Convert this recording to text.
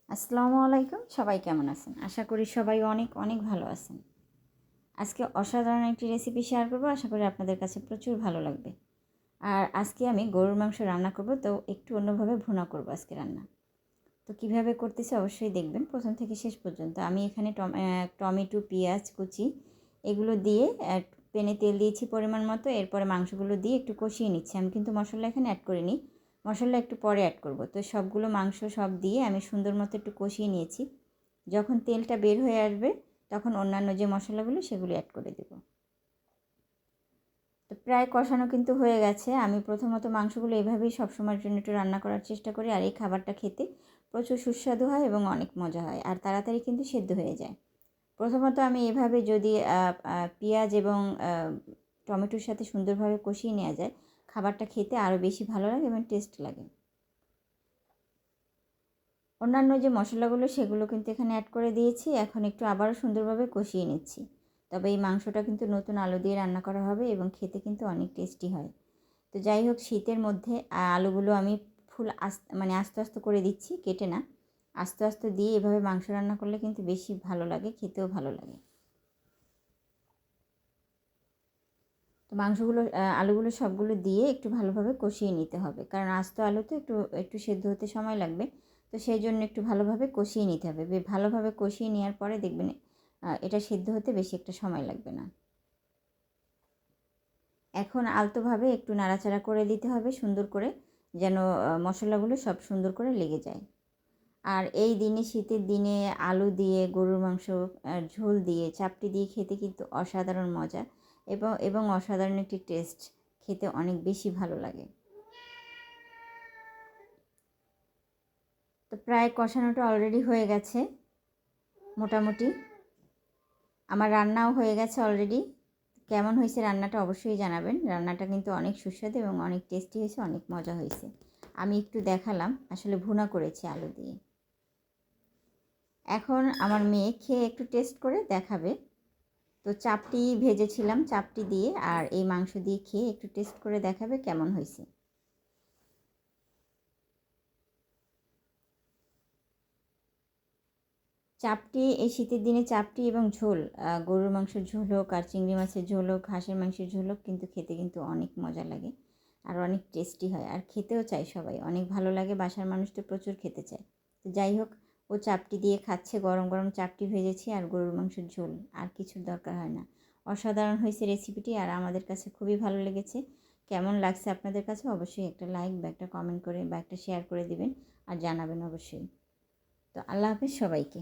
আসসালামু আলাইকুম। সবাই কেমন আছেন? আশা করি সবাই অনেক অনেক ভালো আছেন। আজকে অসাধারণ একটি রেসিপি শেয়ার করব। আশা করি আপনাদের কাছে প্রচুর ভালো লাগবে। আর আজকে আমি গরুর মাংস রান্না করব, তো একটু অন্যভাবে ভুনা করব আজকে রান্না। তো কিভাবে করতেছি অবশ্যই দেখবেন প্রথম থেকে শেষ পর্যন্ত। আমি এখানে টমেটো, পেঁয়াজ কুচি এগুলো দিয়ে প্যানে তেল দিয়েছি পরিমাণ মতো। এরপরে মাংসগুলো দিয়ে একটু কষিয়ে নিচ্ছি। আমি কিন্তু মশলা এখানে অ্যাড করিনি, মশলা একটু পরে অ্যাড করব। তো সবগুলো মাংস সব দিয়ে আমি সুন্দর মতো একটু কষিয়ে নিয়েছি। যখন তেলটা বের হয়ে আসবে তখন অন্যান্য যে মশলাগুলো সেগুলো অ্যাড করে দেব। তো প্রায় কষানো কিন্তু হয়ে গেছে। আমি প্রথমত মাংসগুলো এভাবেই সবসময়ের জন্য একটু রান্না করার চেষ্টা করি। আর এই খাবারটা খেতে প্রচুর সুস্বাদু হয় এবং অনেক মজা হয়, আর তাড়াতাড়ি কিন্তু সেদ্ধ হয়ে যায়। প্রথমত আমি এভাবে যদি পেঁয়াজ এবং টমেটোর সাথে সুন্দরভাবে কষিয়ে নেওয়া যায়, খাবারটা খেতে আরও বেশি ভালো লাগে এবং টেস্ট লাগে। অন্যান্য যে মশলাগুলো সেগুলো কিন্তু এখানে অ্যাড করে দিয়েছি। এখন একটু আবারও সুন্দরভাবে কষিয়ে নিচ্ছি। তবে এই মাংসটা কিন্তু নতুন আলু দিয়ে রান্না করা হবে এবং খেতে কিন্তু অনেক টেস্টি হয়। তো যাই হোক, শীতের মধ্যে আলুগুলো আমি ফুল আস্তে আস্তে করে দিচ্ছি, কেটে না। আস্তে আস্তে দিয়ে এভাবে মাংস রান্না করলে কিন্তু বেশি ভালো লাগে, খেতেও ভালো লাগে। তো মাংসগুলো আলুগুলো সবগুলো দিয়ে একটু ভালোভাবে কষিয়ে নিতে হবে, কারণ আস্ত আলু তো একটু একটু সেদ্ধ হতে সময় লাগবে। তো সেই জন্য একটু ভালোভাবে কষিয়ে নিতে হবে। ভালোভাবে কষিয়ে নেওয়ার পরে দেখবেন এটা সেদ্ধ হতে বেশি একটা সময় লাগবে না। এখন আলতোভাবে একটু নাড়াচাড়া করে দিতে হবে সুন্দর করে, যেন মশলাগুলো সব সুন্দর করে লেগে যায়। আর এই দিনে, শীতের দিনে আলু দিয়ে গরুর মাংস ঝোল দিয়ে চাপটি দিয়ে খেতে কিন্তু অসাধারণ মজা এবং অসাধারণ একটি টেস্ট, খেতে অনেক বেশি ভালো লাগে। তো প্রায় কষানোটা অলরেডি হয়ে গেছে মোটামুটি। আমার রান্নাও হয়ে গেছে অলরেডি। কেমন হয়েছে রান্নাটা অবশ্যই জানাবেন। রান্নাটা কিন্তু অনেক সুস্বাদু এবং অনেক টেস্টি হয়েছে, অনেক মজা হয়েছে। আমি একটু দেখালাম, আসলে ভুনা করেছি আলু দিয়ে। এখন আমার মেয়ে খেয়ে একটু টেস্ট করে দেখাবে। তো চাপটি ভেজেছিলাম, চাপটি দিয়ে আর এই মাংস দিয়ে খেয়ে একটু টেস্ট করে দেখাবে কেমন হয়েছে। চাপটি এই শীতের দিনে চাপটি এবং ঝোল, গরুর মাংসের ঝোল হোক আর চিংড়ি মাছের ঝোল হোক, হাঁসের মাংসের ঝোল হোক, কিন্তু খেতে কিন্তু অনেক মজা লাগে আর অনেক টেস্টি হয়, আর খেতেও চায় সবাই, অনেক ভালো লাগে। বাসার মানুষ তো প্রচুর খেতে চায়। তো যাই হোক, ও চাপটি দিয়ে খাচ্ছে, গরম গরম চাপটি ভেজেছি আর গরুর মাংসের ঝোল, আর কিছুর দরকার হয় না। অসাধারণ হয়েছে রেসিপিটি, আর আমাদের কাছে খুবই ভালো লেগেছে। কেমন লাগছে আপনাদের কাছে অবশ্যই একটা লাইক বা একটা কমেন্ট করে বা একটা শেয়ার করে দিবেন আর জানাবেন অবশ্যই। তো আল্লাহ হাফেজ সবাইকে।